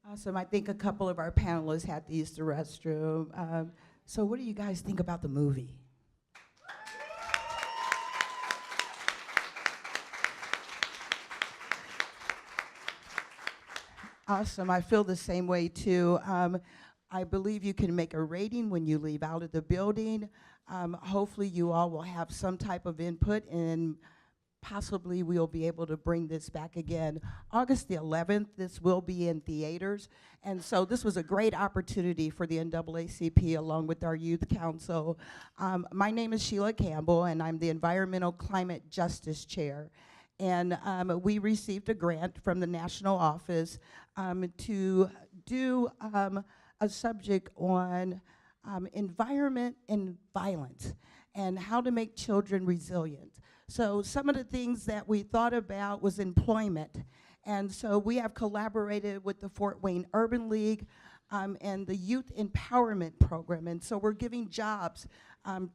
Awesome. I think a couple of our panelists had to use the restroom. So what do you guys think about the movie? Awesome. I feel the same way too. I believe you can make a rating when you leave out of the building. Hopefully you all will have some type of input, and possibly we'll be able to bring this back again. August the 11th, this will be in theaters. And so this was a great opportunity for the NAACP along with our youth council. My name is Sheila Campbell, and I'm the Environmental Climate Justice Chair. And we received a grant from the national office to do a subject on environment and violence and how to make children resilient. So some of the things that we thought about was employment. And so we have collaborated with the Fort Wayne Urban League and the Youth Empowerment Program. And so we're giving jobs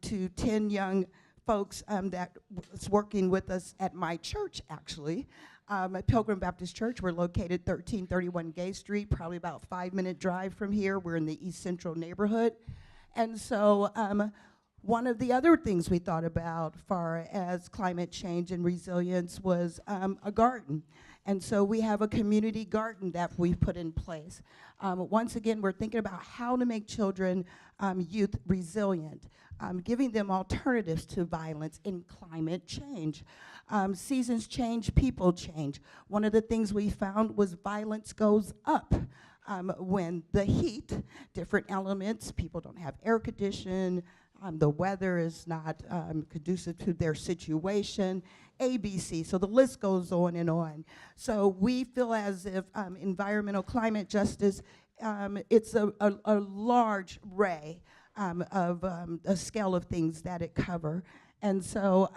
to 10 young folks that was working with us at my church, actually. At Pilgrim Baptist Church, we're located 1331 Gay Street, probably about a 5-minute drive from here. We're in the East Central neighborhood. And so one of the other things we thought about far as climate change and resilience was a garden. And so we have a community garden that we've put in place. Once again, we're thinking about how to make children, youth resilient, giving them alternatives to violence in climate change. Seasons change, people change. One of the things we found was violence goes up when the heat, different elements, people don't have air conditioning, the weather is not conducive to their situation, ABC, so the list goes on and on. So we feel as if environmental climate justice, it's a large array of a scale of things that it cover. And so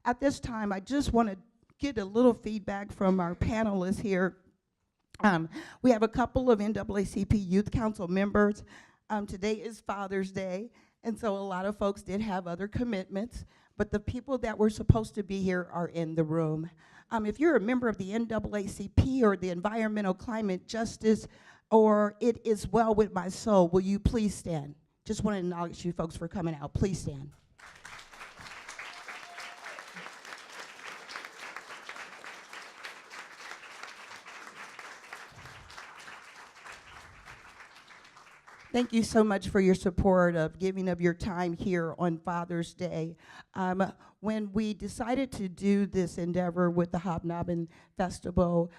at this time, I just want to get a little feedback from our panelists here. We have a couple of NAACP Youth Council members. Today is Father's Day, and so a lot of folks did have other commitments, but the people that were supposed to be here are in the room. If you're a member of the NAACP or the Environmental Climate Justice, or It Is Well With My Soul, will you please stand? Just want to acknowledge you folks for coming out. Please stand. Thank you so much for your support of giving of your time here on Father's Day. When we decided to do this endeavor with the Hobnobben Festival,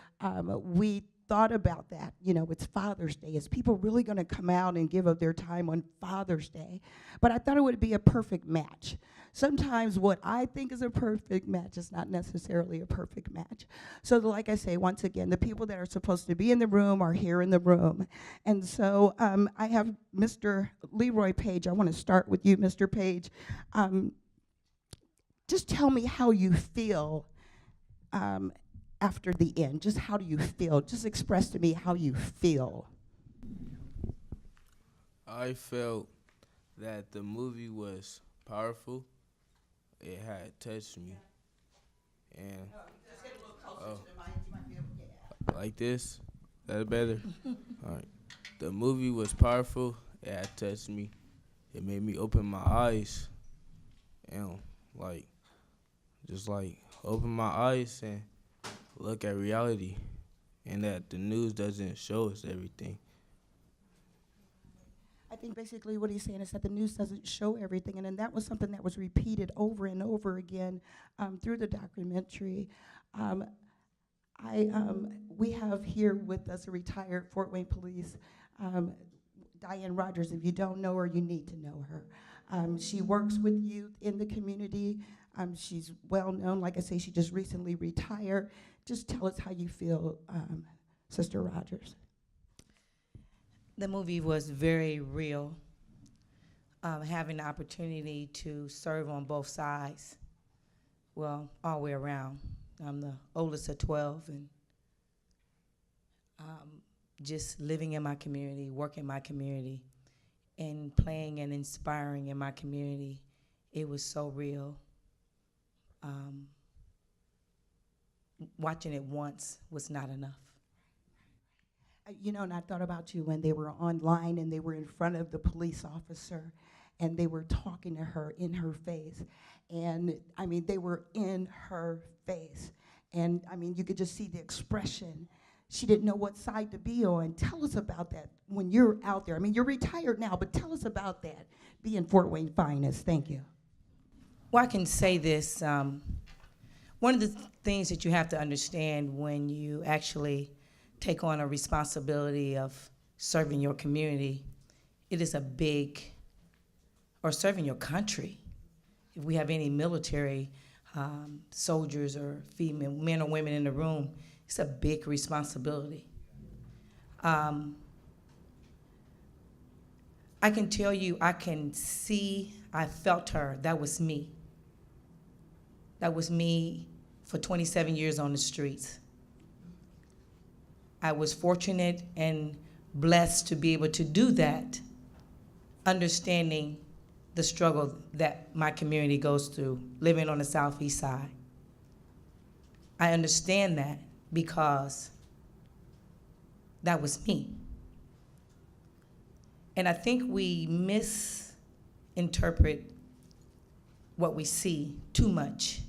we thought about that. You know, it's Father's Day. Is people really going to come out and give of their time on Father's Day? But I thought it would be a perfect match. Sometimes what I think is a perfect match is not necessarily a perfect match. So like I say, once again, the people that are supposed to be in the room are here in the room. And so I have Mr. Leroy Page. I want to start with you, Mr. Page. Just tell me how you feel after the end. Just how do you feel? Just express to me how you feel. I felt that the movie was powerful. It had touched me. And Just get a little closer to the mic. You might be able to get out. like this, that better? All right. The movie was powerful. It had touched me. It made me open my eyes and just open my eyes and look at reality, and that the news doesn't show us everything. I think basically what he's saying is that the news doesn't show everything, and then that was something that was repeated over and over again through the documentary. We have here with us a retired Fort Wayne Police, Diane Rogers. If you don't know her, you need to know her. She works with youth in the community. She's well known. Like I say, she just recently retired. Just tell us how you feel, Sister Rogers. The movie was very real. Having the opportunity to serve on both sides, well, all the way around. I'm the oldest of 12, and just living in my community, working in my community, and playing and inspiring in my community, it was so real. Watching it once was not enough. You know, and I thought about you when they were online and they were in front of the police officer and they were talking to her in her face. And I mean, they were in her face. And I mean, you could just see the expression. She didn't know what side to be on. Tell us about that when you're out there. I mean, you're retired now, but tell us about that, being Fort Wayne Finest. Thank you. Well, I can say this. One of the things that you have to understand when you actually take on a responsibility of serving your community, it is a big, or serving your country. If we have any military soldiers or female, men or women in the room, it's a big responsibility. I can tell you, I can see, I felt her. That was me. That was me for 27 years on the streets. I was fortunate and blessed to be able to do that, understanding the struggle that my community goes through, living on the Southeast side. I understand that because that was me. And I think we misinterpret what we see too much.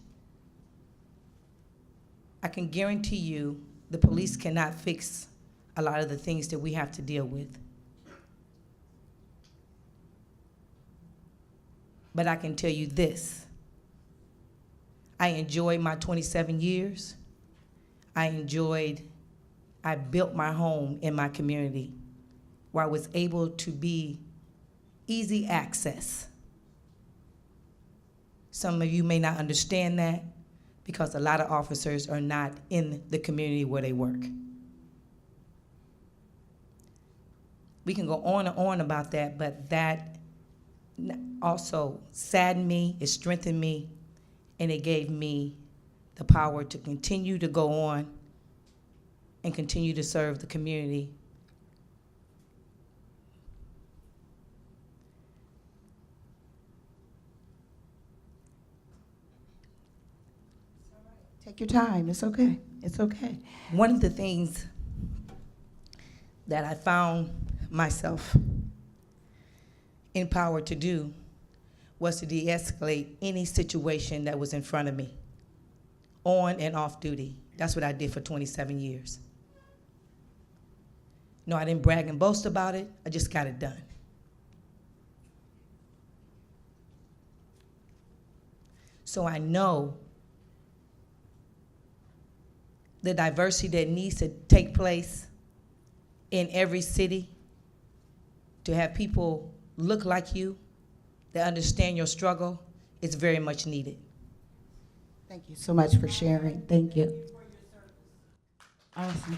I can guarantee you the police cannot fix a lot of the things that we have to deal with. But I can tell you this. I enjoyed my 27 years. I built my home in my community where I was able to be easy access. Some of you may not understand that because a lot of officers are not in the community where they work. We can go on and on about that, but that also saddened me, it strengthened me, and it gave me the power to continue to go on and continue to serve the community. Take your time. It's okay. It's okay. One of the things that I found myself empowered to do was to de-escalate any situation that was in front of me, on and off duty. That's what I did for 27 years. No, I didn't brag and boast about it. I just got it done. So I know the diversity that needs to take place in every city, to have people look like you, that understand your struggle, is very much needed. Thank you so much for sharing. Thank you. Awesome.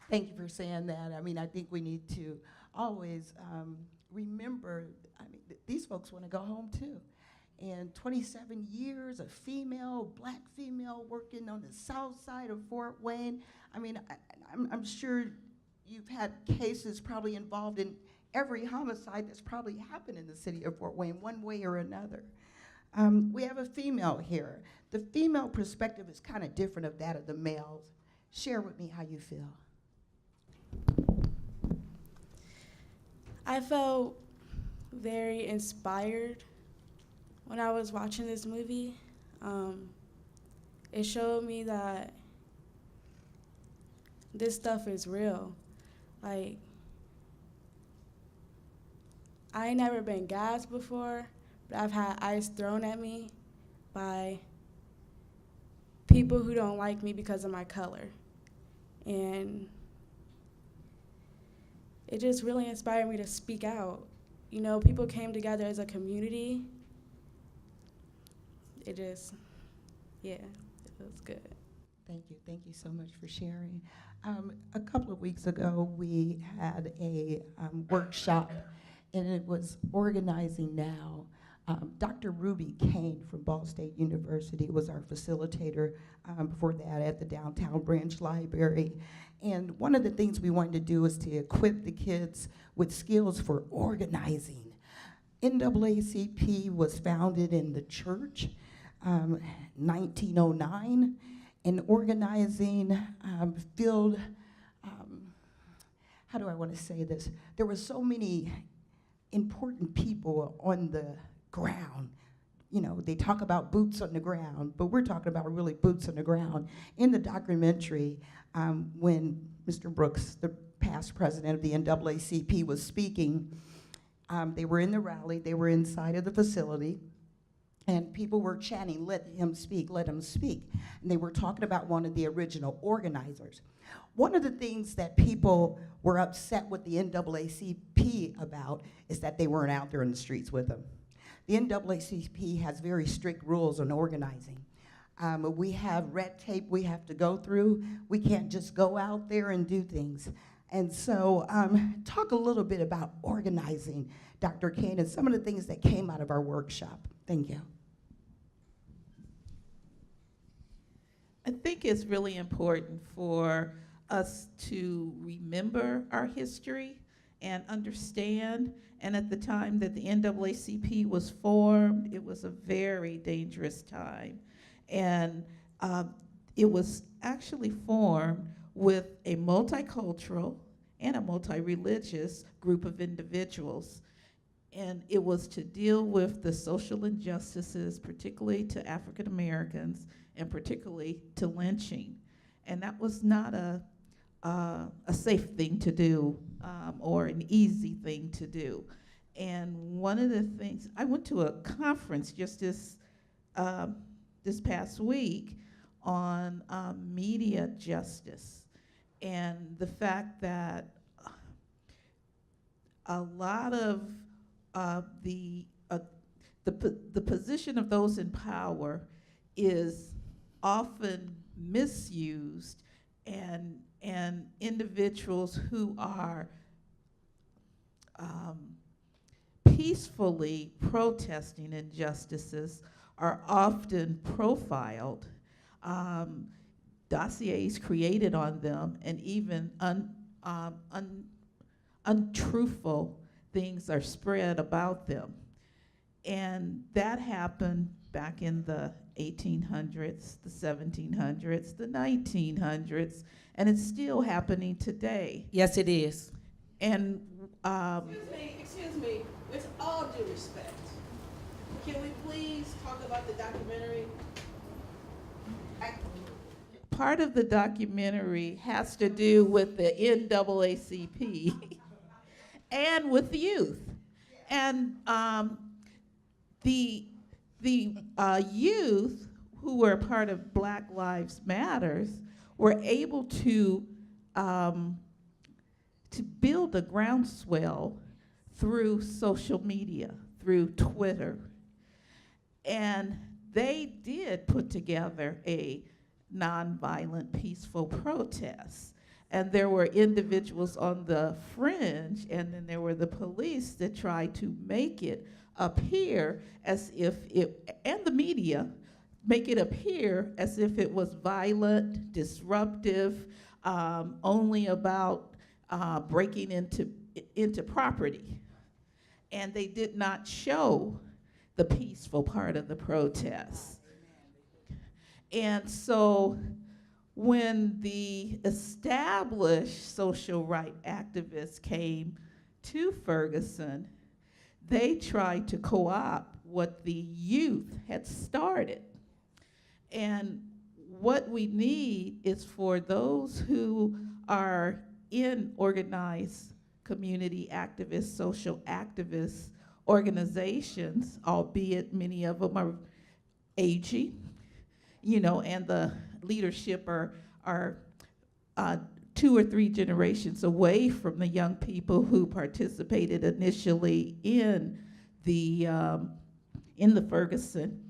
Thank you for saying that. I mean, I think we need to always remember, I mean, these folks want to go home too. And 27 years, a female, black female, working on the south side of Fort Wayne. I mean, I'm sure you've had cases probably involved in every homicide that's probably happened in the city of Fort Wayne, one way or another. We have a female here. The female perspective is kind of different of that of the males. Share with me how you feel. I felt very inspired when I was watching this movie. It showed me that this stuff is real. Like, I ain't never been gassed before, but I've had ice thrown at me by people who don't like me because of my color. And it just really inspired me to speak out. You know, people came together as a community. It just, yeah, it was good. Thank you. Thank you so much for sharing. A couple of weeks ago, we had a workshop, and it was Organizing Now. Dr. Ruby Kane from Ball State University was our facilitator before that at the Downtown Branch Library. And one of the things we wanted to do is to equip the kids with skills for organizing. NAACP was founded in the church. 1909 and organizing field, how do I want to say this? There were so many important people on the ground. You know, they talk about boots on the ground, but we're talking about really boots on the ground. In the documentary, when Mr. Brooks, the past president of the NAACP, was speaking, they were in the rally, they were inside of the facility, and people were chanting, "Let him speak, let him speak." And they were talking about one of the original organizers. One of the things that people were upset with the NAACP about is that they weren't out there in the streets with them. The NAACP has very strict rules on organizing. We have red tape we have to go through. We can't just go out there and do things. And so talk a little bit about organizing, Dr. Kane, and some of the things that came out of our workshop. Thank you. I think it's really important for us to remember our history and understand. And at the time that the NAACP was formed, it was a very dangerous time. And it was actually formed with a multicultural and a multi-religious group of individuals. And it was to deal with the social injustices, particularly to African Americans, and particularly to lynching. And that was not a safe thing to do or an easy thing to do. And one of the things, I went to a conference just this past week on media justice, and the fact that a lot of the position of those in power is often misused, and individuals who are peacefully protesting injustices are often profiled, dossiers created on them, and even untruthful things are spread about them. And that happened back in the 1800s, the 1700s, the 1900s, and it's still happening today. Yes, it is. And Excuse me, with all due respect, can we please talk about the documentary? part of the documentary has to do with the NAACP and with youth. And the youth who were part of Black Lives Matters were able to build a groundswell through social media, through Twitter. And they did put together a nonviolent, peaceful protest. And there were individuals on the fringe, and then there were the police that tried to make it appear as if it, and the media, make it appear as if it was violent, disruptive, only about breaking into property. And they did not show the peaceful part of the protest. And so when the established social rights activists came to Ferguson, they tried to co-opt what the youth had started. And what we need is for those who are in organized community activists, social activists, organizations, albeit many of them are aging, and the leadership are 2 or 3 generations away from the young people who participated initially in the Ferguson,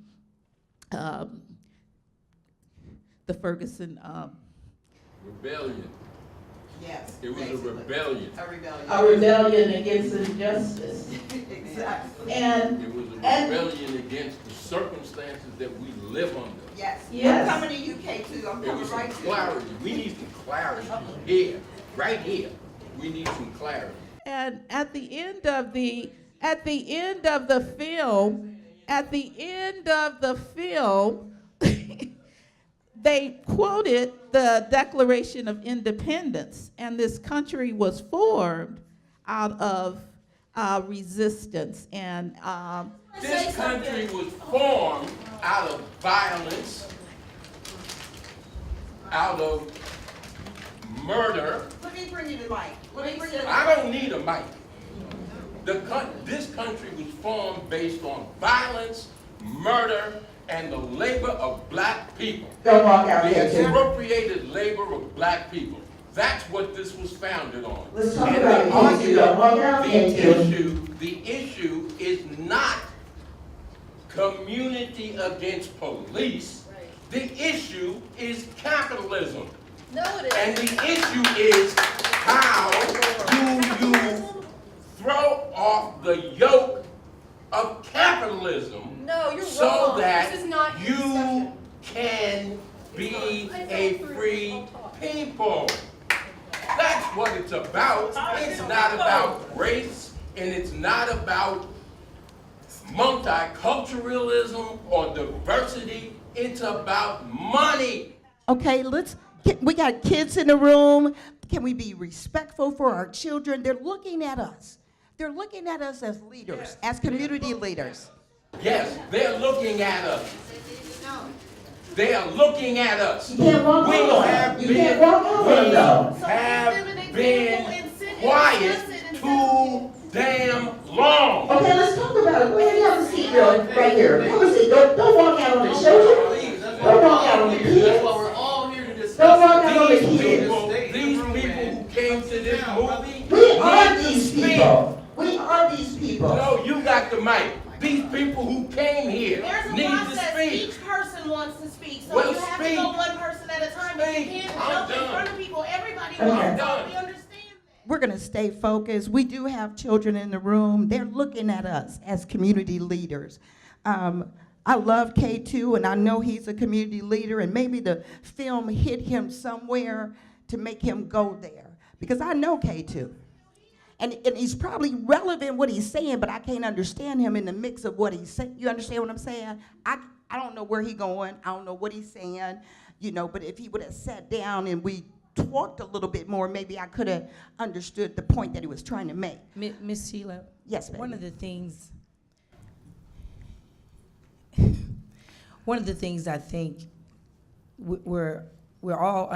rebellion. Yes. It was a rebellion. A rebellion against injustice. Exactly. And It was a rebellion against the circumstances that we live under. Yes. Yes. I'm coming to UK too. I'm It coming was some right to you. clarity. We need some clarity here, right here. We need some clarity. And at the end of the film, at the end of the film, they quoted the Declaration of Independence, and this country was formed out of resistance. And This country was formed out of violence, out of murder. Let me bring you the mic. Let me bring you the mic. I don't need a mic. This country was formed based on violence, murder, and the labor of black people. Don't walk out The here, too. expropriated labor of black people. That's what this was founded on. Let's talk And about it, the Casey. Don't walk out here, too. the issue is not community against police. The issue is capitalism. No, it isn't. And the issue is how do you throw off the yoke of capitalism No, you're so wrong. that This is not your you discussion. can be a free people. That's what it's about. It's not about race, and it's not about multiculturalism or diversity. It's about money. Okay, we got kids in the room. Can we be respectful for our children? They're looking at us. They're looking at us as leaders, as community leaders. Yes, they're looking at us. They are looking at us. You can't walk We over have them. You been, can't walk over them, though. we have been quiet too damn long. Okay, let's talk about it. Go ahead and have a seat, girl, right here. Have a seat. Don't walk out on the children. Don't walk out on the kids. That's why we're all here to discuss. Don't walk out on the These kids. people who came to this movie. We are need to these speak. people. We are these people. No, you got the mic. These people who came here There's a need to process. speak. Each person wants to speak, so Well, you have speak. to go one person at a time. But you Speak. can't I'm jump in done. front of people. Everybody Okay. wants I'm to done. talk. We understand that. We're going to stay focused. We do have children in the room. They're looking at us as community leaders. I love K2, and I know he's a community leader, and maybe the film hit him somewhere to make him go there, because I know K2. And he's probably relevant what he's saying, but I can't understand him in the mix of what he's saying. You understand what I'm saying? I don't know where he's going. I don't know what he's saying, but if he would have sat down and we talked a little bit more, maybe I could have understood the point that he was trying to make. Miss Sheila, Yes, baby. one of the things I think we're all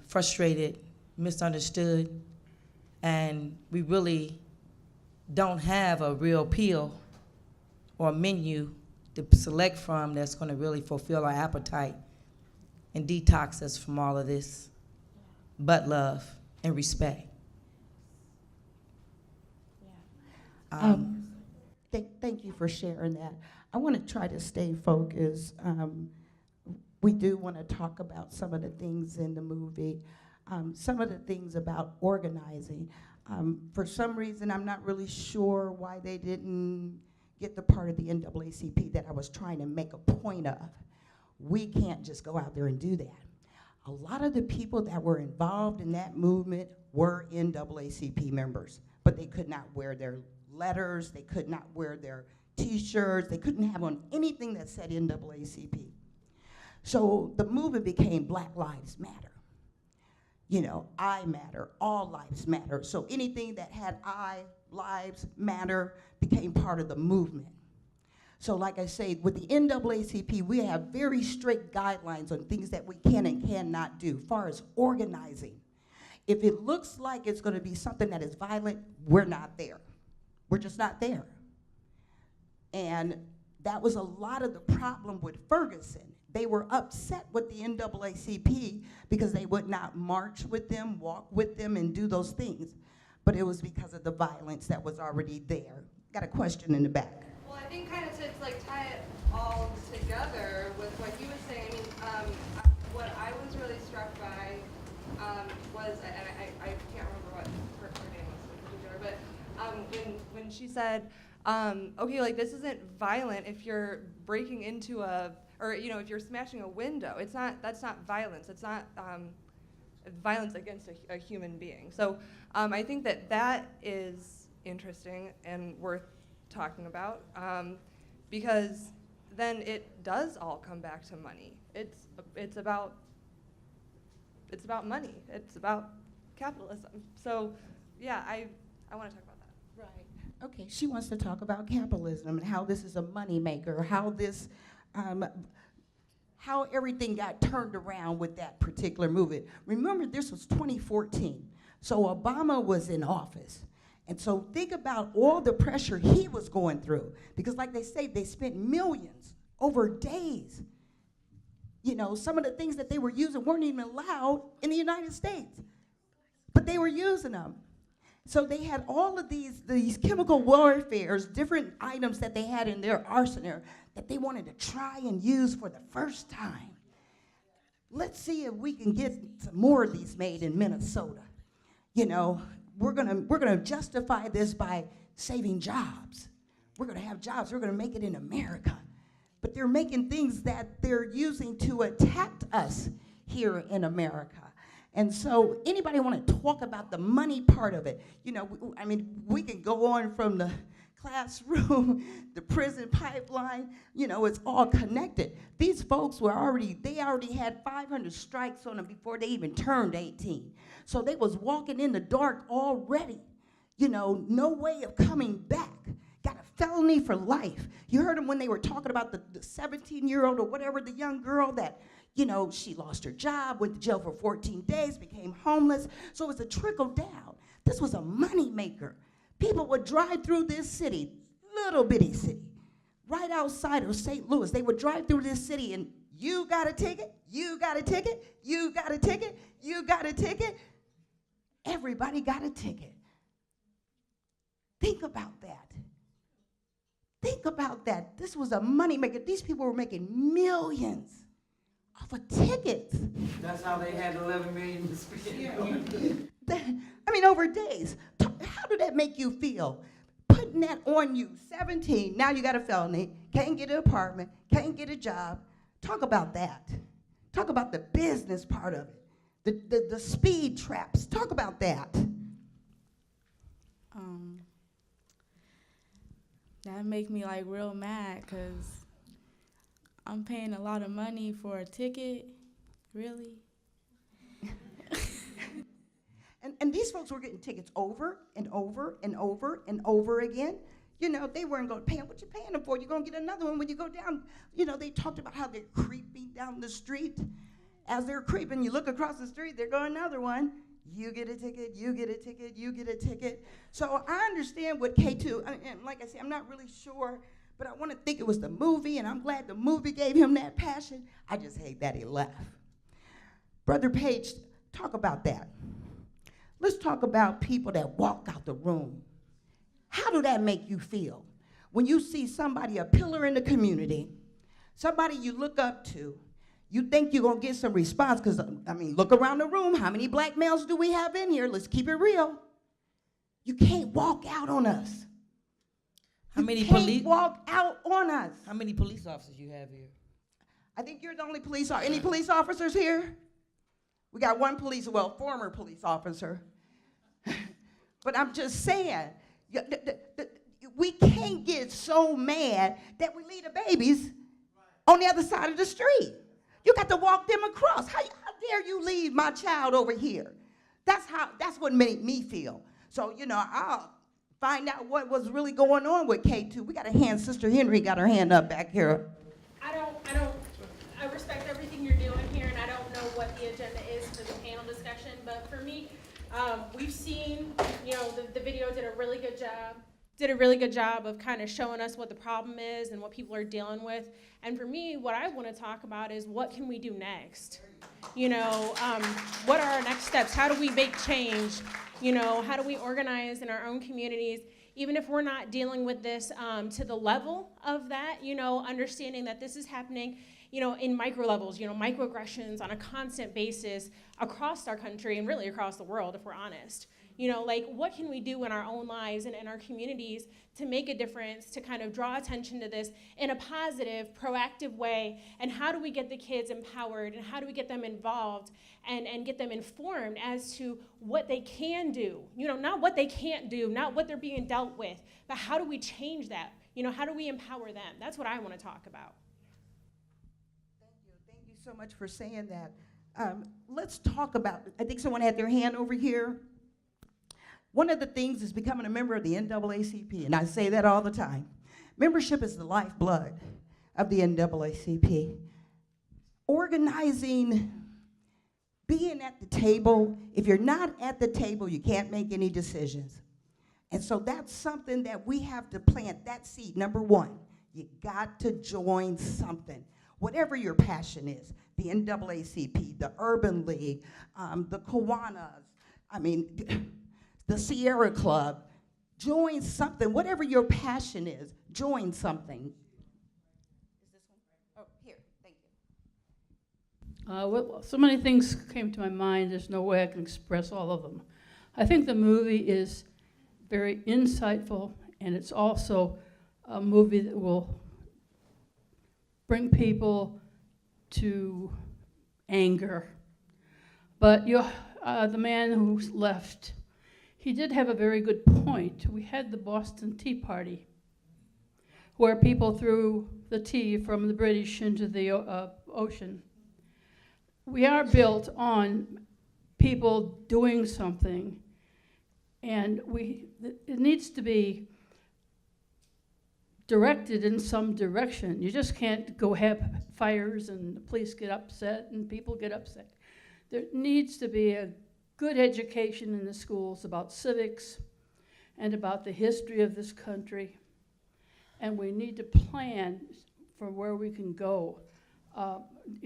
frustrated, misunderstood, and we really don't have a real appeal or menu to select from that's going to really fulfill our appetite and detox us from all of this, but love and respect. Thank you for sharing that. I want to try to stay focused. We do want to talk about some of the things in the movie, some of the things about organizing. For some reason, I'm not really sure why they didn't get the part of the NAACP that I was trying to make a point of. We can't just go out there and do that. A lot of the people that were involved in that movement were NAACP members, but they could not wear their letters, they could not wear their T-shirts, they couldn't have on anything that said NAACP. So the movement became Black Lives Matter. I matter, all lives matter. So anything that had lives matter became part of the movement. So like I say, with the NAACP, we have very strict guidelines on things that we can and cannot do, as far as organizing. If it looks like it's going to be something that is violent, we're not there. We're just not there. And that was a lot of the problem with Ferguson. They were upset with the NAACP because they would not march with them, walk with them, and do those things. But it was because of the violence that was already there. Got a question in the back. Well, I think kind of to tie it all together with what you were saying, what I was really struck by was, and I can't remember what her name was in particular, but when she said, okay, like this isn't violent if you're breaking into if you're smashing a window. That's not violence. It's not violence against a human being. So I think that is interesting and worth talking about. because then it does all come back to money. It's about money. It's about capitalism. So, yeah, I want to talk about that. Right. Okay, she wants to talk about capitalism and how this is a moneymaker, how this, how everything got turned around with that particular movement. Remember, this was 2014, so Obama was in office. And so think about all the pressure he was going through, because like they say, they spent millions over days. You know, some of the things that they were using weren't even allowed in the United States, but they were using them. So they had all of these chemical warfares, different items that they had in their arsenal that they wanted to try and use for the first time. Let's see if we can get some more of these made in Minnesota. You know, we're gonna justify this by saving jobs. We're gonna have jobs, we're gonna make it in America. But they're making things that they're using to attack us here in America. And so anybody want to talk about the money part of it? You know, I mean, we can go on from the classroom, the prison pipeline, you know, it's all connected. These folks were already had 500 strikes on them before they even turned 18. So they was walking in the dark already. You know, no way of coming back. Got a felony for life. You heard them when they were talking about the 17-year-old or whatever, the young girl that, you know, she lost her job, went to jail for 14 days, became homeless. So it was a trickle down. This was a money maker. People would drive through this city, little bitty city, right outside of St. Louis. They would drive through this city and you got a ticket, you got a ticket, you got a ticket, you got a ticket. Everybody got a ticket. Think about that. Think about that. This was a money maker. These people were making millions off of tickets. That's how they had 11 million to spend. I mean, over days. How did that make you feel? Putting that on you, 17, now you got a felony, can't get an apartment, can't get a job. Talk about that. Talk about the business part of it. The speed traps. Talk about that. That make me like real mad because I'm paying a lot of money for a ticket. Really? And these folks were getting tickets over and over and over and over again. You know, they weren't going to pay them. What you paying them for? You're going to get another one when you go down. You know, they talked about how they're creeping down the street. As they're creeping, you look across the street, there go another one. You get a ticket, you get a ticket, you get a ticket. So I understand what K2, and like I said, I'm not really sure, but I want to think it was the movie, and I'm glad the movie gave him that passion. I just hate that he left. Brother Page, talk about that. Let's talk about people that walk out the room. How do that make you feel? When you see somebody, a pillar in the community, somebody you look up to, you think you're going to get some response, because, I mean, look around the room. How many black males do we have in here? Let's keep it real. You can't walk out on us. How many police? police? Walk out on us. How many police officers you have here? I think you're the only police officer. Any police officers here? We got one former police officer. But I'm just saying, we can't get so mad that we leave the babies on the other side of the street. You got to walk them across. How dare you leave my child over here? That's what made me feel. So, you know, I'll find out what was really going on with K2. We got a hand, Sister Henry got her hand up back here. I respect everything you're doing here, and I don't know what the agenda is for the panel discussion, but for me, we've seen, you know, the video did a really good job of kind of showing us what the problem is and what people are dealing with. And for me, what I want to talk about is what can we do next? You know, what are our next steps? How do we make change? You know, how do we organize in our own communities, even if we're not dealing with this to the level of that, you know, understanding that this is happening, you know, in micro levels, you know, microaggressions on a constant basis across our country and really across the world, if we're honest. You know, like, what can we do in our own lives and in our communities to make a difference, to kind of draw attention to this in a positive, proactive way? And how do we get the kids empowered, and how do we get them involved and get them informed as to what they can do? You know, not what they can't do, not what they're being dealt with, but how do we change that? You know, how do we empower them? That's what I want to talk about. Thank you so much for saying that. Let's talk about, I think someone had their hand over here. One of the things is becoming a member of the NAACP, and I say that all the time. Membership is the lifeblood of the NAACP. Organizing, being at the table. If you're not at the table, you can't make any decisions. And so that's something that we have to plant, that seed. Number one, you got to join something. Whatever your passion is, the NAACP, the Urban League, the Kiwanis, the Sierra Club, join something. Whatever your passion is, join something. Is this one? Oh, here, thank you. Well, so many things came to my mind, there's no way I can express all of them. I think the movie is very insightful, and it's also a movie that will bring people to anger. But the man who left, he did have a very good point. We had the Boston Tea Party, where people threw the tea from the British into the ocean. We are built on people doing something, and it needs to be directed in some direction. You just can't go have fires and the police get upset and people get upset. There needs to be a good education in the schools about civics and about the history of this country. And we need to plan for where we can go.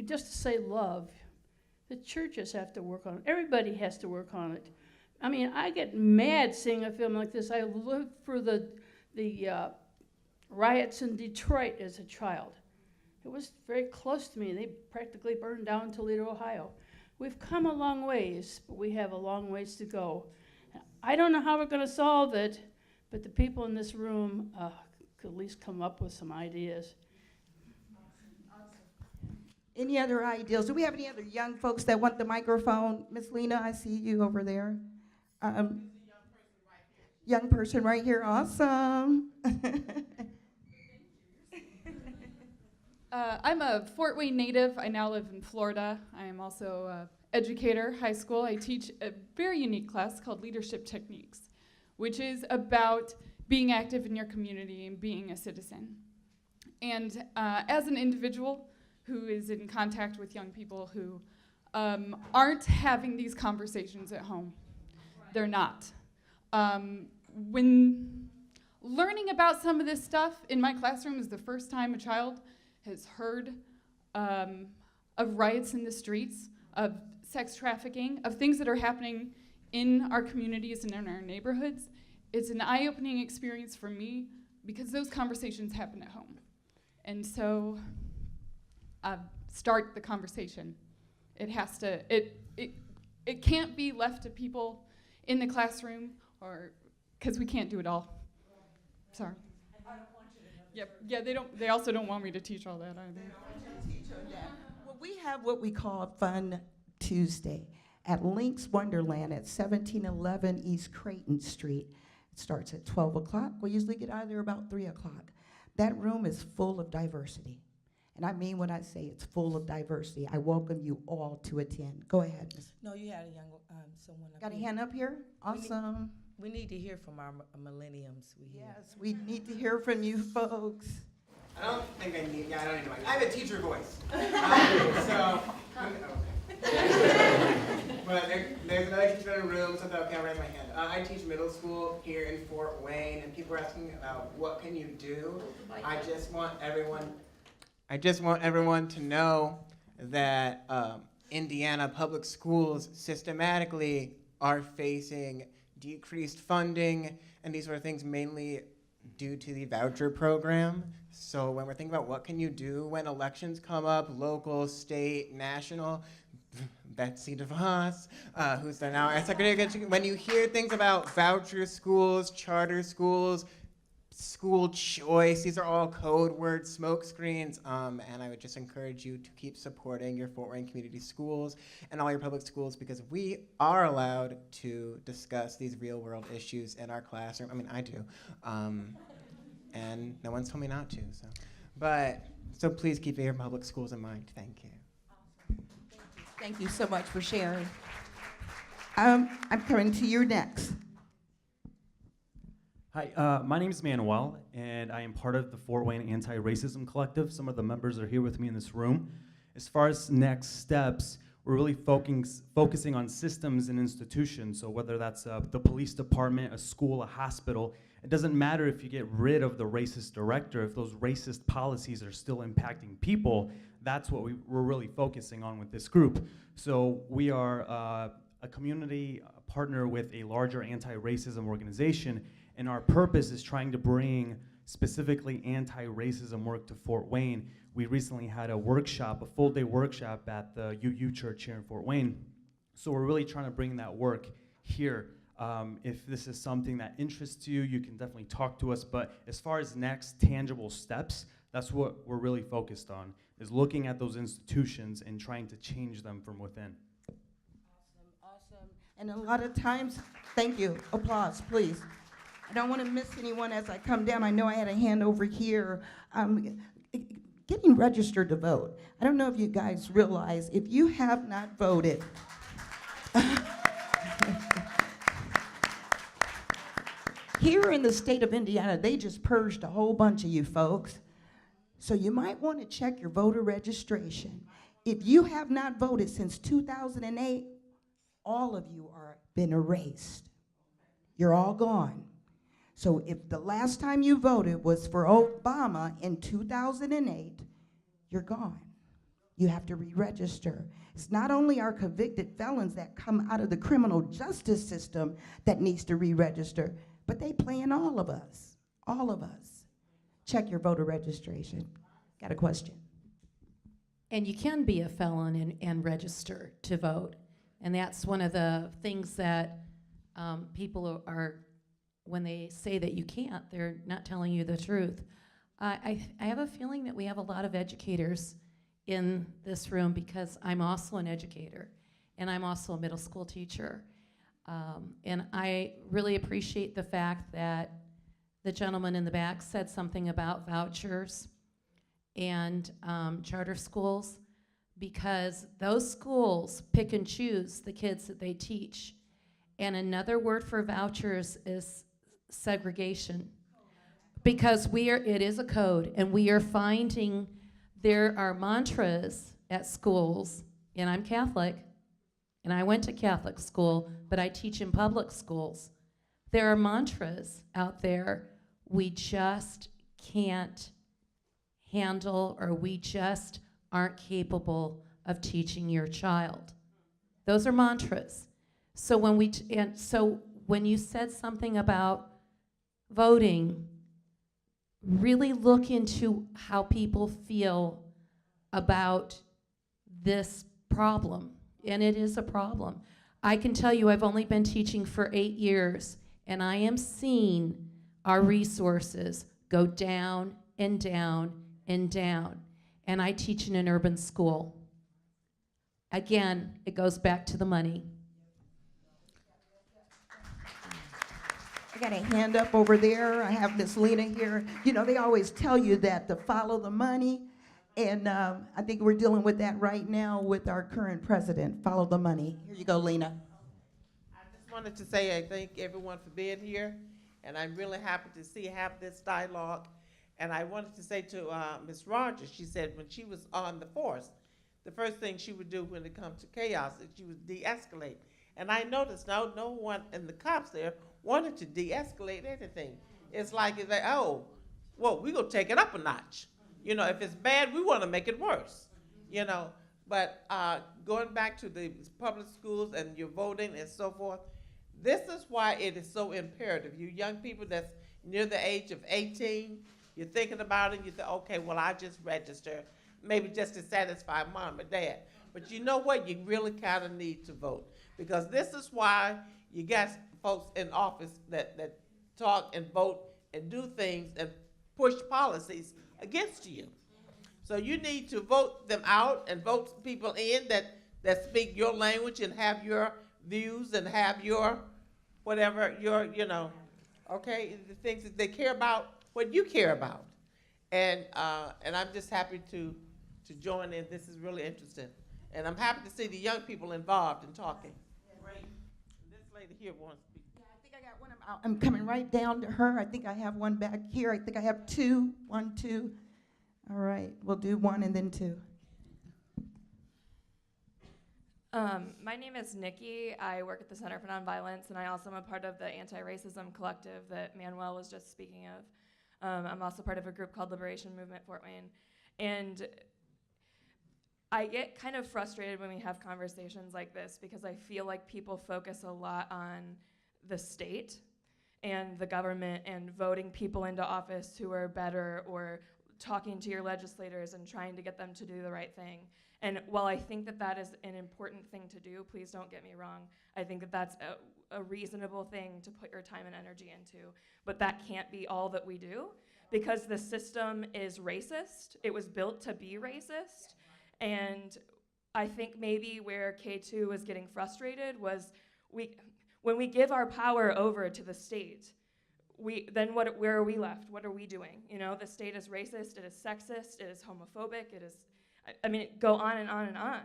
Just to say love, the churches have to work on it. Everybody has to work on it. I mean, I get mad seeing a film like this. I lived through the riots in Detroit as a child. It was very close to me. They practically burned down Toledo, Ohio. We've come a long ways, but we have a long ways to go. I don't know how we're going to solve it, but the people in this room could at least come up with some ideas. Any other ideas? Do we have any other young folks that want the microphone? Miss Lena, I see you over there. Young person right here, awesome. I'm a Fort Wayne native. I now live in Florida. I am also an educator, high school. I teach a very unique class called Leadership Techniques, which is about being active in your community and being a citizen. And as an individual who is in contact with young people who aren't having these conversations at home, they're not. When learning about some of this stuff in my classroom is the first time a child has heard of riots in the streets, of sex trafficking, of things that are happening in our communities and in our neighborhoods. It's an eye-opening experience for me because those conversations happen at home. And so start the conversation. It has to, it can't be left to people in the classroom, or because we can't do it all. Sorry. I don't want you to know. Yeah, they also don't want me to teach all that either. They don't want you to teach all that. Well, we have what we call Fun Tuesday at Link's Wonderland at 1711 East Creighton Street. It starts at 12 o'clock. We usually get out of there about 3 o'clock. That room is full of diversity. And I mean when I say it's full of diversity. I welcome you all to attend. Go ahead, Ms. No, you had a young someone. Got a hand up here? Awesome. We need to hear from our millenniums. Yes, we need to hear from you folks. I don't think I need, I don't need to mic. I have a teacher voice. But there's another teacher in the room, so I can't raise my hand. I teach middle school here in Fort Wayne, and people are asking about what can you do. I just want everyone to know that Indiana public schools systematically are facing decreased funding, and these sort of things mainly due to the voucher program. So when we're thinking about what can you do when elections come up, local, state, national, Betsy DeVos, who's there now, our Secretary of Education, when you hear things about voucher schools, charter schools, school choice, these are all code words, smoke screens, and I would just encourage you to keep supporting your Fort Wayne community schools and all your public schools, because we are allowed to discuss these real world issues in our classroom. I mean, I do. and no one's told me not to. So please keep your public schools in mind. Thank you. Thank you so much for sharing. I'm coming to you next. Hi, my name is Manuel, and I am part of the Fort Wayne Anti-Racism Collective. Some of the members are here with me in this room. As far as next steps, we're really focusing on systems and institutions. So whether that's the police department, a school, a hospital, it doesn't matter if you get rid of the racist director, if those racist policies are still impacting people, that's what we're really focusing on with this group. So we are a community partner with a larger anti-racism organization, and our purpose is trying to bring specifically anti-racism work to Fort Wayne. We recently had a workshop, a full-day workshop at the UU Church here in Fort Wayne. So we're really trying to bring that work here. If this is something that interests you, you can definitely talk to us. But as far as next tangible steps, that's what we're really focused on, is looking at those institutions and trying to change them from within. Awesome. And a lot of times, thank you, applause, please. I don't want to miss anyone as I come down. I know I had a hand over here. Getting registered to vote. I don't know if you guys realize, if you have not voted, here in the state of Indiana, they just purged a whole bunch of you folks. So you might want to check your voter registration. If you have not voted since 2008, all of you are been erased. You're all gone. So if the last time you voted was for Obama in 2008, you're gone. You have to re-register. It's not only our convicted felons that come out of the criminal justice system that needs to re-register, but they play in all of us, all of us. Check your voter registration. Got a question? And you can be a felon and register to vote. And that's one of the things that people are, when they say that you can't, they're not telling you the truth. I have a feeling that we have a lot of educators in this room, because I'm also an educator, and I'm also a middle school teacher. And I really appreciate the fact that the gentleman in the back said something about vouchers and charter schools, because those schools pick and choose the kids that they teach. And another word for vouchers is segregation, because it is a code, and we are finding there are mantras at schools, and I'm Catholic, and I went to Catholic school, but I teach in public schools. There are mantras out there we just can't handle, or we just aren't capable of teaching your child. Those are mantras. So when you said something about voting, really look into how people feel about this problem, and it is a problem. I can tell you, I've only been teaching for 8 years, and I am seeing our resources go down and down and down, and I teach in an urban school. Again, it goes back to the money. I got a hand up over there. I have Miss Lena here. You know, they always tell you that to follow the money. And I think we're dealing with that right now with our current president. Follow the money. Here you go, Lena. I just wanted to say I thank everyone for being here. And I'm really happy to have this dialogue. And I wanted to say to Ms. Rogers, she said when she was on the force, the first thing she would do when it comes to chaos is she would de-escalate. And I noticed no one in the cops there wanted to de-escalate anything. It's like, oh, well, we're going to take it up a notch. You know, if it's bad, we want to make it worse. You know, but going back to the public schools and your voting and so forth, this is why it is so imperative. You young people that's near the age of 18, you're thinking about it, you think, okay, well, I just register, maybe just to satisfy mom or dad. But you know what? You really kind of need to vote, because this is why you got folks in office that talk and vote and do things and push policies against you. So you need to vote them out and vote people in that speak your language and have your views and have your whatever, your, you know, okay, the things that they care about what you care about. And I'm just happy to join in. This is really interesting. And I'm happy to see the young people involved in talking. Great. This lady here wants to speak. Yeah, I think I got one. I'm coming right down to her. I think I have one back here. I think I have two. 1, 2. All right, we'll do 1 and then 2. My name is Nikki. I work at the Center for Nonviolence, and I also am a part of the anti-racism collective that Manuel was just speaking of. I'm also part of a group called Liberation Movement Fort Wayne. And I get kind of frustrated when we have conversations like this because I feel like people focus a lot on the state and the government and voting people into office who are better or talking to your legislators and trying to get them to do the right thing. And while I think that that is an important thing to do, please don't get me wrong, I think that that's a reasonable thing to put your time and energy into. But that can't be all that we do because the system is racist. It was built to be racist. And I think maybe where K2 was getting frustrated was when we give our power over to the state, where are we left? What are we doing? You know, the state is racist, it is sexist, it is homophobic, it is, go on and on and on.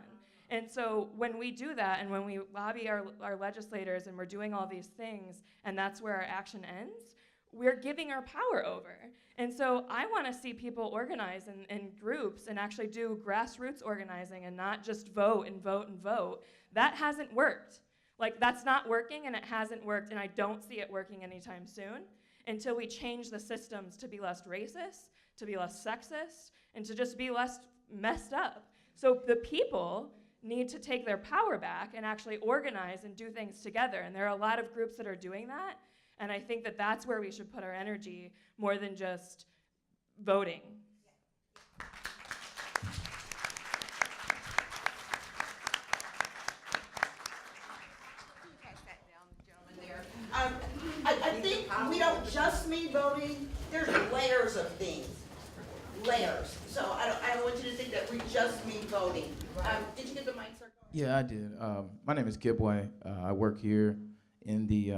And so when we do that and when we lobby our legislators and we're doing all these things and that's where our action ends, we're giving our power over. And so I want to see people organize in groups and actually do grassroots organizing and not just vote and vote and vote. That hasn't worked. Like, that's not working and it hasn't worked, and I don't see it working anytime soon until we change the systems to be less racist, to be less sexist, and to just be less messed up. So the people need to take their power back and actually organize and do things together. And there are a lot of groups that are doing that. And I think that that's where we should put our energy more than just voting. I think we don't just mean voting. There's layers of things. Layers. So I don't want you to think that we just mean voting. Did you get the mic, sir? Yeah, I did. My name is Gibway. I work here in the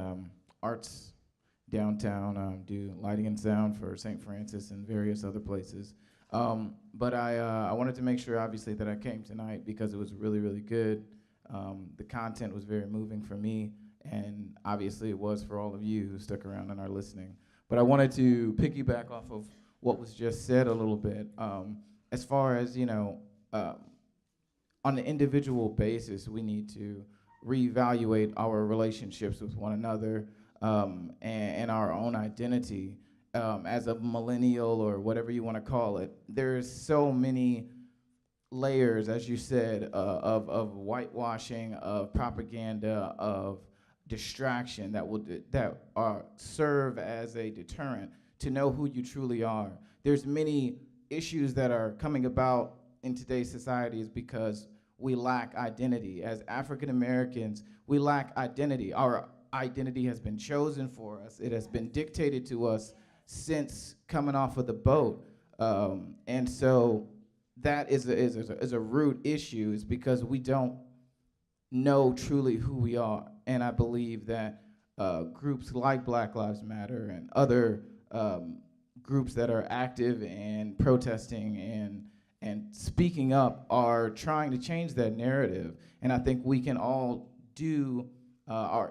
arts downtown, do lighting and sound for St. Francis and various other places. But I wanted to make sure, obviously, that I came tonight because it was really, really good. The content was very moving for me, and obviously it was for all of you who stuck around and are listening. But I wanted to piggyback off of what was just said a little bit. As far as, on an individual basis, we need to reevaluate our relationships with one another and our own identity as a millennial or whatever you want to call it. There's so many layers, as you said, of whitewashing, of propaganda, of distraction that serve as a deterrent to know who you truly are. There's many issues that are coming about in today's society is because we lack identity. As African Americans, we lack identity. Our identity has been chosen for us. It has been dictated to us since coming off of the boat. And so that is a root issue, is because we don't know truly who we are. And I believe that groups like Black Lives Matter and other groups that are active and protesting and speaking up are trying to change that narrative. And I think we can all do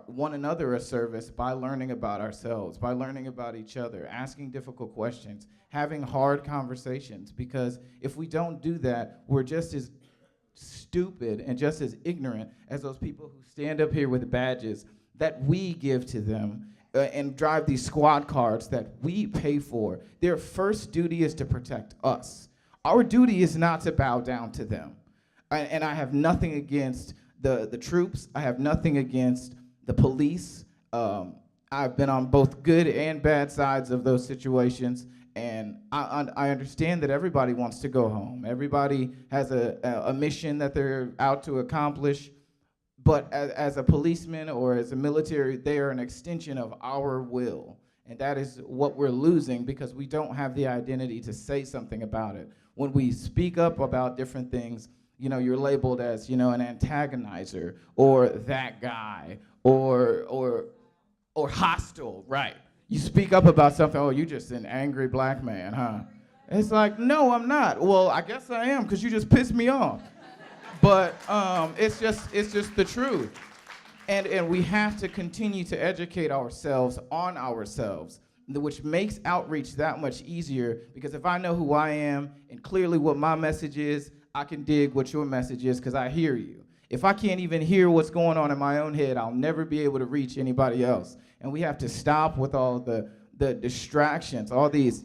one another a service by learning about ourselves, by learning about each other, asking difficult questions, having hard conversations. Because if we don't do that, we're just as stupid and just as ignorant as those people who stand up here with badges that we give to them and drive these squad cars that we pay for. Their first duty is to protect us. Our duty is not to bow down to them. And I have nothing against the troops. I have nothing against the police. I've been on both good and bad sides of those situations. And I understand that everybody wants to go home. Everybody has a mission that they're out to accomplish. But as a policeman or as a military, they are an extension of our will. And that is what we're losing because we don't have the identity to say something about it. When we speak up about different things, you're labeled as, an antagonizer or that guy or hostile, right? You speak up about something, oh, you just an angry black man, huh? And it's like, no, I'm not. Well, I guess I am, because you just pissed me off. But it's just the truth. And we have to continue to educate ourselves on ourselves, which makes outreach that much easier, because if I know who I am and clearly what my message is, I can dig what your message is because I hear you. If I can't even hear what's going on in my own head, I'll never be able to reach anybody else. And we have to stop with all the distractions, all these,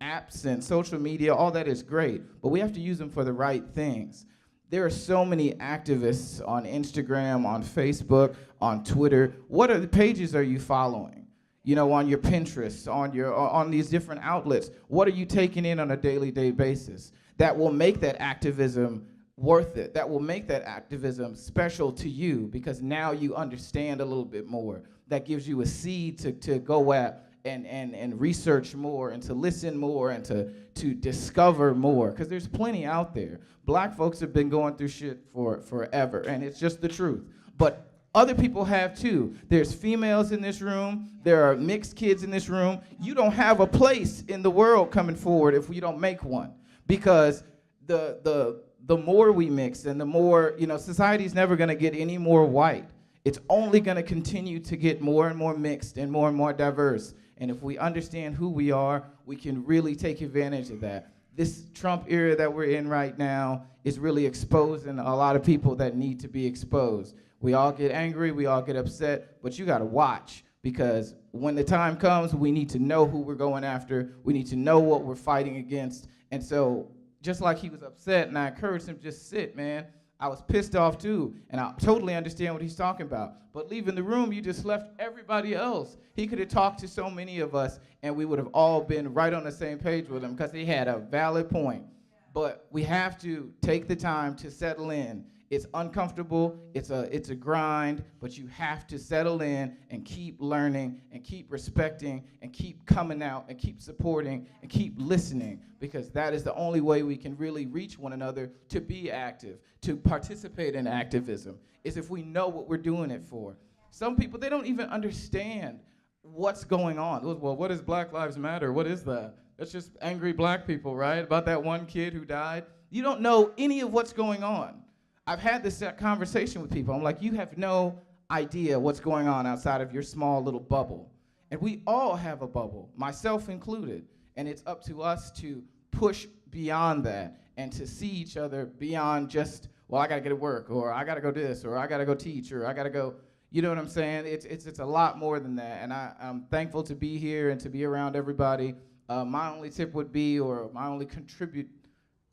apps and social media. All that is great, but we have to use them for the right things. There are so many activists on Instagram, on Facebook, on Twitter. What are the pages are you following? On your Pinterest, on these different outlets. What are you taking in on a daily basis that will make that activism worth it, that will make that activism special to you, because now you understand a little bit more. That gives you a seed to go at and research more and to listen more and to discover more, because there's plenty out there. Black folks have been going through shit for forever, and it's just the truth. But other people have too. There's females in this room. There are mixed kids in this room. You don't have a place in the world coming forward if we don't make one, because the more we mix and the more, society's never going to get any more white. It's only going to continue to get more and more mixed and more diverse. And if we understand who we are, we can really take advantage of that. This Trump era that we're in right now is really exposing a lot of people that need to be exposed. We all get angry, we all get upset, but you got to watch, because when the time comes, we need to know who we're going after. We need to know what we're fighting against. And so just like he was upset, and I encouraged him, just sit, man. I was pissed off too, and I totally understand what he's talking about. But leaving the room, you just left everybody else. He could have talked to so many of us, and we would have all been right on the same page with him, because he had a valid point. But we have to take the time to settle in. It's uncomfortable, it's a grind, but you have to settle in and keep learning and keep respecting and keep coming out and keep supporting and keep listening, because that is the only way we can really reach one another to be active, to participate in activism, is if we know what we're doing it for. Some people, they don't even understand what's going on. Well, what is Black Lives Matter? What is that? That's just angry black people, right? About that one kid who died. You don't know any of what's going on. I've had this conversation with people. I'm like, you have no idea what's going on outside of your small little bubble. And we all have a bubble, myself included. And it's up to us to push beyond that and to see each other beyond just, well, I gotta get to work, or I gotta go this, or I gotta go teach, or I gotta go, you know what I'm saying? It's a lot more than that. And I'm thankful to be here and to be around everybody. My only tip would be, or my only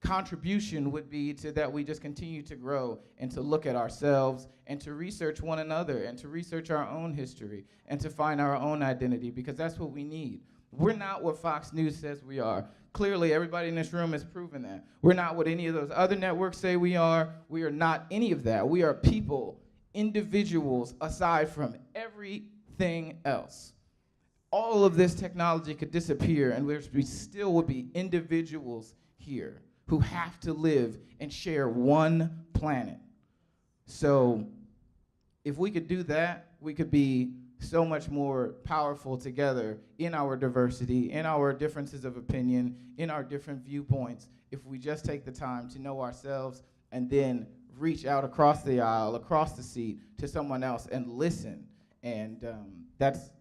contribution would be to that we just continue to grow and to look at ourselves and to research one another and to research our own history and to find our own identity, because that's what we need. We're not what Fox News says we are. Clearly, everybody in this room has proven that. We're not what any of those other networks say we are. We are not any of that. We are people, individuals, aside from everything else. All of this technology could disappear, and we still would be individuals here who have to live and share one planet. So if we could do that, we could be so much more powerful together in our diversity, in our differences of opinion, in our different viewpoints, if we just take the time to know ourselves and then reach out across the aisle, across the seat to someone else and listen. And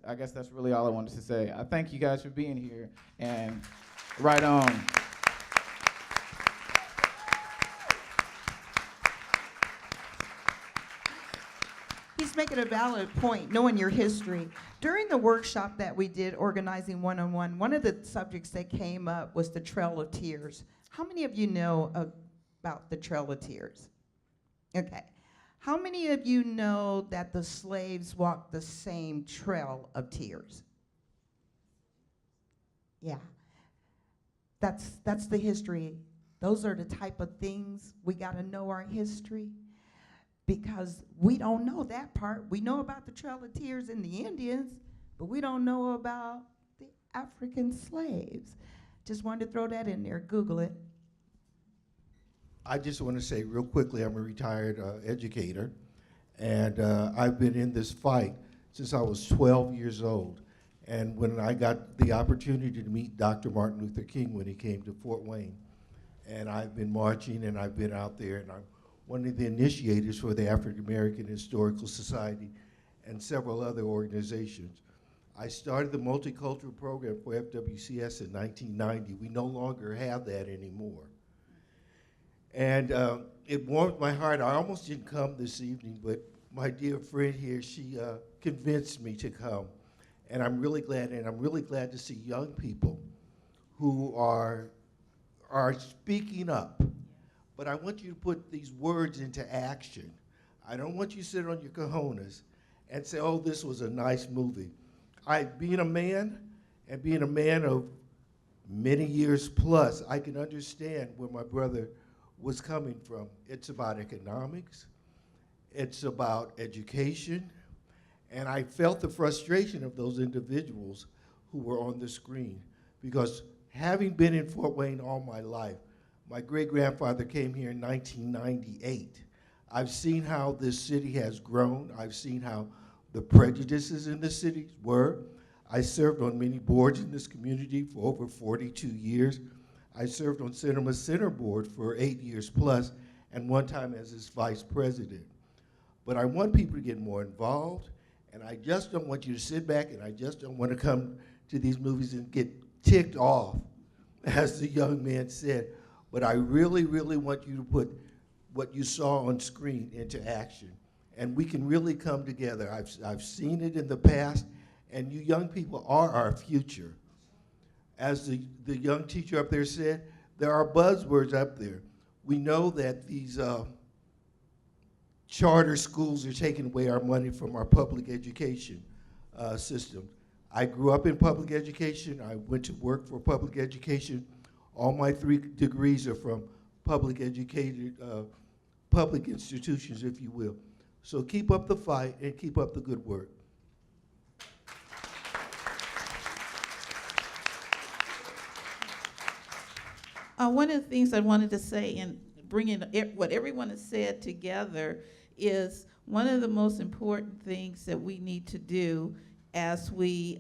I guess that's really all I wanted to say. I thank you guys for being here, and right on. He's making a valid point, knowing your history. During the workshop that we did, Organizing One-on-One, one of the subjects that came up was the Trail of Tears. How many of you know about the Trail of Tears? Okay. How many of you know that the slaves walked the same Trail of Tears? Yeah. That's the history. Those are the type of things we got to know our history, because we don't know that part. We know about the Trail of Tears in the Indians, but we don't know about the African slaves. Just wanted to throw that in there. Google it. I just want to say real quickly, I'm a retired educator, and I've been in this fight since I was 12 years old. And when I got the opportunity to meet Dr. Martin Luther King when he came to Fort Wayne, and I've been marching and I've been out there, and I'm one of the initiators for the African American Historical Society and several other organizations. I started the multicultural program for FWCS in 1990. We no longer have that anymore. And it warmed my heart. I almost didn't come this evening, but my dear friend here, she convinced me to come. And I'm really glad, and I'm really glad to see young people who are speaking up. But I want you to put these words into action. I don't want you to sit on your cojones and say, oh, this was a nice movie. Being a man, and being a man of many years plus, I can understand where my brother was coming from. It's about economics, it's about education, and I felt the frustration of those individuals who were on the screen, because having been in Fort Wayne all my life, my great-grandfather came here in 1998. I've seen how this city has grown. I've seen how the prejudices in the city were. I served on many boards in this community for over 42 years. I served on Cinema Center Board for 8 years plus, and one time as its vice president. But I want people to get more involved, and I just don't want you to sit back, and I just don't want to come to these movies and get ticked off, as the young man said. But I really, really want you to put what you saw on screen into action. And we can really come together. I've seen it in the past, and you young people are our future. As the young teacher up there said, there are buzzwords up there. We know that these charter schools are taking away our money from our public education system. I grew up in public education. I went to work for public education. All my 3 degrees are from public public institutions, if you will. So keep up the fight and keep up the good work. One of the things I wanted to say, and bringing what everyone has said together, is one of the most important things that we need to do as we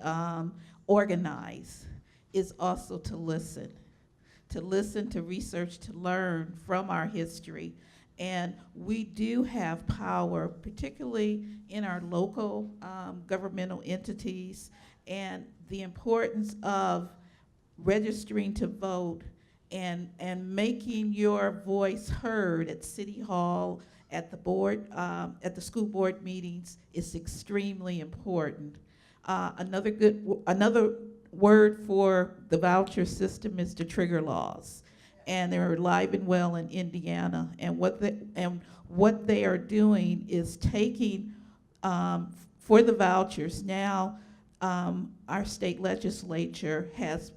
organize is also to listen, to research, to learn from our history. And we do have power, particularly in our local governmental entities, and the importance of registering to vote and making your voice heard at City Hall, at the board, at the school board meetings is extremely important. Another word for the voucher system is the trigger laws, and they're alive and well in Indiana. And what they are doing is taking for the vouchers now. Our state legislature has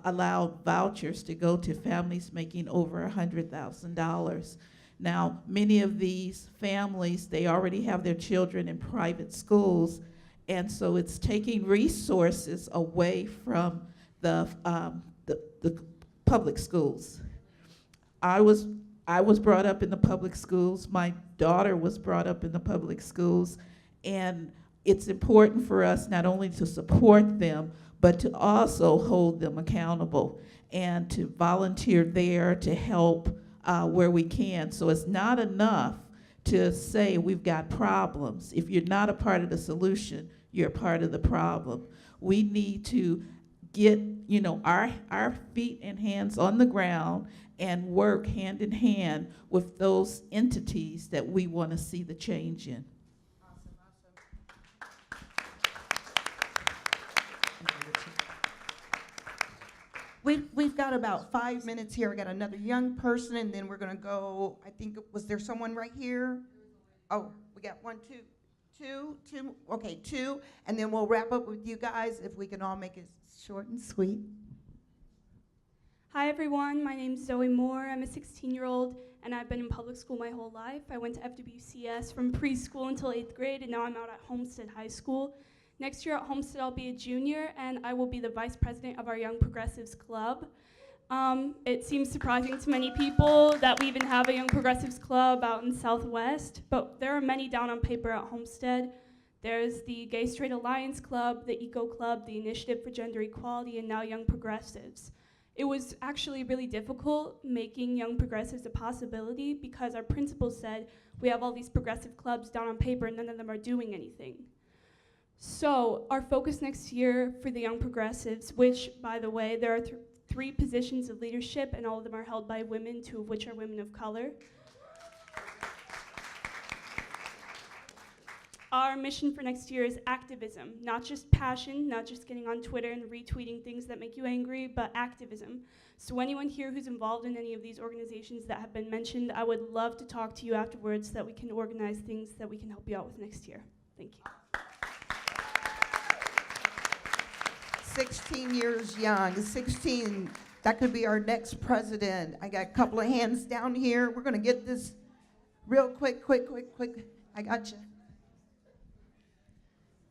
allowed vouchers to go to families making over $100,000. Now, many of these families, they already have their children in private schools, and so it's taking resources away from the public schools. I was brought up in the public schools. My daughter was brought up in the public schools, and it's important for us not only to support them, but to also hold them accountable and to volunteer there to help where we can. So it's not enough to say we've got problems. If you're not a part of the solution, you're a part of the problem. We need to get, our feet and hands on the ground and work hand in hand with those entities that we want to see the change in. We've got about 5 minutes here. I got another young person, and then we're going to go. I think, was there someone right here? Oh, we got 1, 2, 2. Okay, 2, and then we'll wrap up with you guys if we can all make it short and sweet. Hi everyone, my name's Zoe Moore. I'm a 16-year-old, and I've been in public school my whole life. I went to FWCS from preschool until 8th grade, and now I'm out at Homestead High School. Next year at Homestead, I'll be a junior, and I will be the vice president of our Young Progressives Club. It seems surprising to many people that we even have a Young Progressives Club out in Southwest, but there are many down on paper at Homestead. There's the Gay Straight Alliance Club, the Eco Club, the Initiative for Gender Equality, and now Young Progressives. It was actually really difficult making Young Progressives a possibility because our principal said, we have all these progressive clubs down on paper and none of them are doing anything. So our focus next year for the Young Progressives, which, by the way, there are 3 positions of leadership and all of them are held by women, 2 of which are women of color. Our mission for next year is activism, not just passion, not just getting on Twitter and retweeting things that make you angry, but activism. So anyone here who's involved in any of these organizations that have been mentioned, I would love to talk to you afterwards so that we can organize things that we can help you out with next year. Thank you. 16 years young, 16, that could be our next president. I got a couple of hands down here. We're gonna get this real quick. I got you.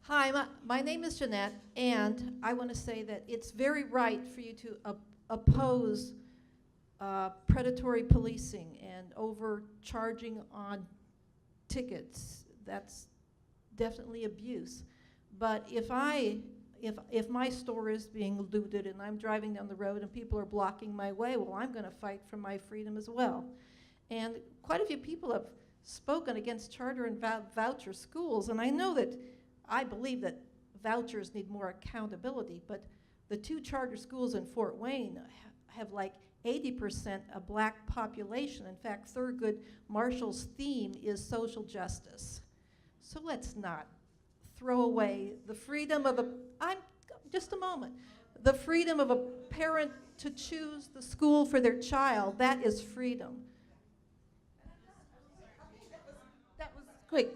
Hi, my name is Jeanette, and I want to say that it's very right for you to oppose predatory policing and overcharging on tickets. That's definitely abuse. But if my store is being looted and I'm driving down the road and people are blocking my way, well, I'm going to fight for my freedom as well. And quite a few people have spoken against charter and voucher schools, and I believe that vouchers need more accountability, but the 2 charter schools in Fort Wayne have like 80% a black population. In fact, Thurgood Marshall's theme is social justice. So let's not throw away the freedom of the freedom of a parent to choose the school for their child. That is freedom. That was quick.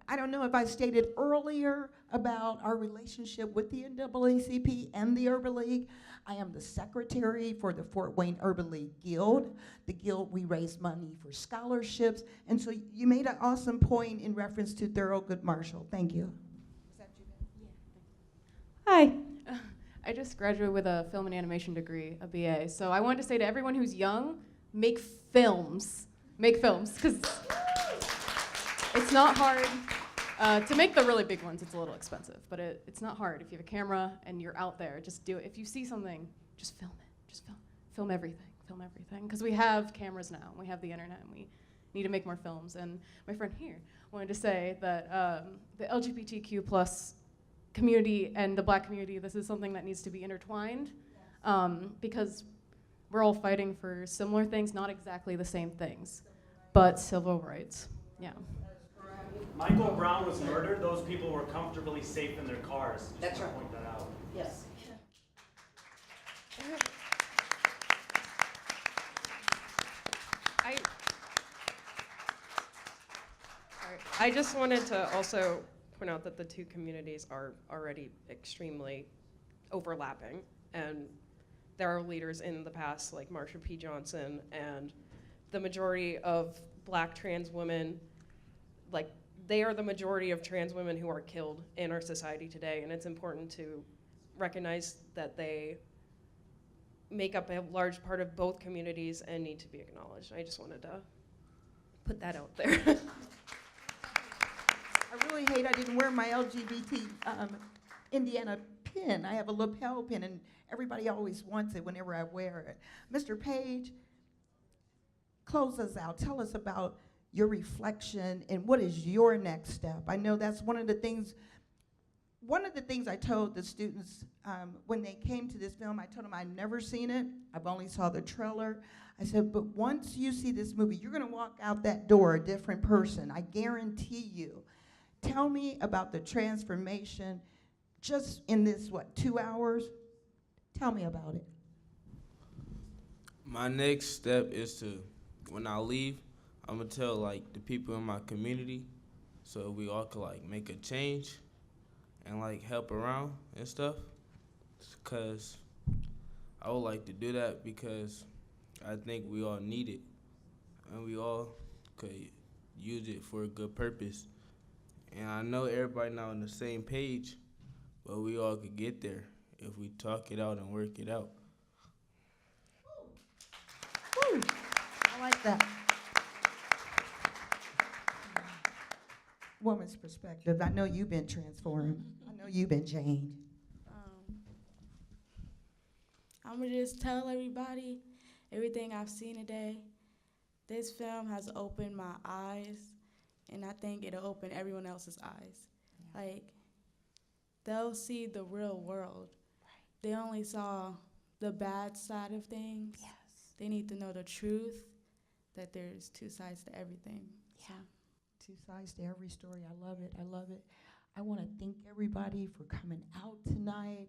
I don't know if I stated earlier about our relationship with the NAACP and the Urban League. I am the secretary for the Fort Wayne Urban League Guild. The Guild, we raise money for scholarships. And so you made an awesome point in reference to Thurgood Marshall. Thank you. Hi. I just graduated with a film and animation degree, a BA. So I wanted to say to everyone who's young, make films. Make films, because it's not hard. To make the really big ones, it's a little expensive, but it's not hard. If you have a camera and you're out there, just do it. If you see something, just film it. Just film everything. Film everything. Because we have cameras now, and we have the internet, and we need to make more films. And my friend here wanted to say that the LGBTQ plus community and the black community, this is something that needs to be intertwined, because we're all fighting for similar things, not exactly the same things, but civil rights. Yeah. Michael Brown was murdered. Those people were comfortably safe in their cars. That's right. Point that out. Yes. I just wanted to also point out that the 2 communities are already extremely overlapping, and there are leaders in the past like Marsha P. Johnson, and the majority of black trans women, like, they are the majority of trans women who are killed in our society today, and it's important to recognize that they make up a large part of both communities and need to be acknowledged. I just wanted to put that out there. I really hate I didn't wear my LGBT Indiana pin. I have a lapel pin, and everybody always wants it whenever I wear it. Mr. Page, close us out. Tell us about your reflection and what is your next step. I know that's one of the things I told the students when they came to this film. I told them I'd never seen it. I've only saw the trailer. I said, but once you see this movie, you're gonna walk out that door a different person. I guarantee you. Tell me about the transformation just in this, 2 hours? Tell me about it. My next step is to, when I leave, I'm gonna tell like the people in my community so we all could like make a change and like help around and stuff. Cause I would like to do that because I think we all need it and we all could use it for a good purpose. And I know everybody not on the same page, but we all could get there if we talk it out and work it out. Woo. I like that. woman's perspective, I know you've been transformed. I know you've been changed. I'm gonna just tell everybody everything I've seen today. This film has opened my eyes, and I think it'll open everyone else's eyes. Like, they'll see the real world. Right. They only saw the bad side of things. Yes. They need to know the truth, that there's two sides to everything. Yeah. So. Two sides to every story. I love it. I love it. I want to thank everybody for coming out tonight.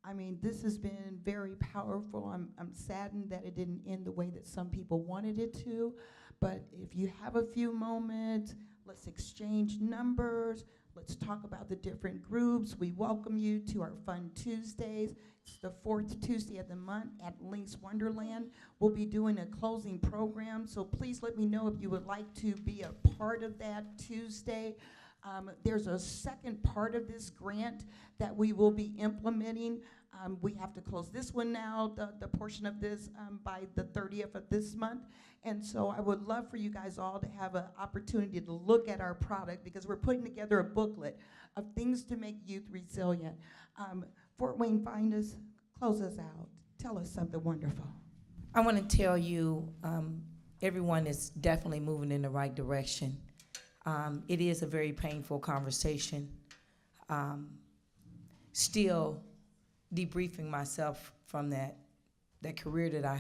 I mean, this has been very powerful. I'm saddened that it didn't end the way that some people wanted it to. But if you have a few moments, let's exchange numbers. Let's talk about the different groups. We welcome you to our Fun Tuesdays. It's the 4th Tuesday of the month at Link's Wonderland. We'll be doing a closing program, so please let me know if you would like to be a part of that Tuesday. There's a second part of this grant that we will be implementing. We have to close this one now, the portion of this, by the 30th of this month. And so I would love for you guys all to have an opportunity to look at our product, because we're putting together a booklet of things to make youth resilient. Fort Wayne Finest, close us out. Tell us something wonderful. I want to tell you, everyone is definitely moving in the right direction. It is a very painful conversation. Still debriefing myself from that career that I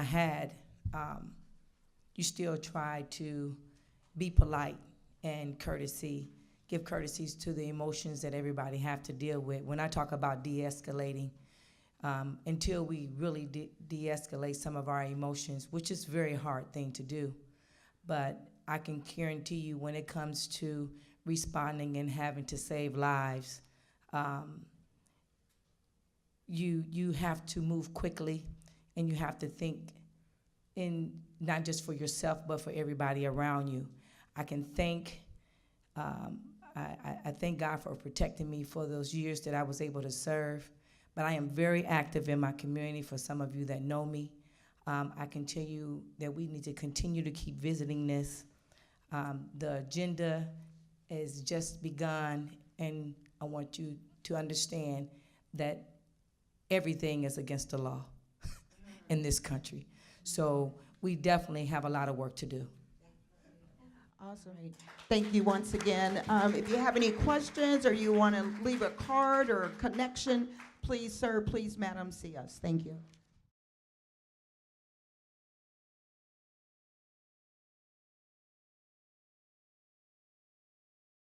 had, you still try to be polite and give courtesies to the emotions that everybody have to deal with. When I talk about de-escalating, until we really de-escalate some of our emotions, which is a very hard thing to do, but I can guarantee you when it comes to responding and having to save lives, you have to move quickly, and you have to think in not just for yourself but for everybody around you. I can thank I thank God for protecting me for those years that I was able to serve, but I am very active in my community. For some of you that know me, I can tell you that we need to continue to keep visiting this. The agenda has just begun, and I want you to understand that everything is against the law in this country. So we definitely have a lot of work to do. Awesome. Thank you once again. If you have any questions or you want to leave a card or a connection, please, sir, please, madam, see us. Thank you.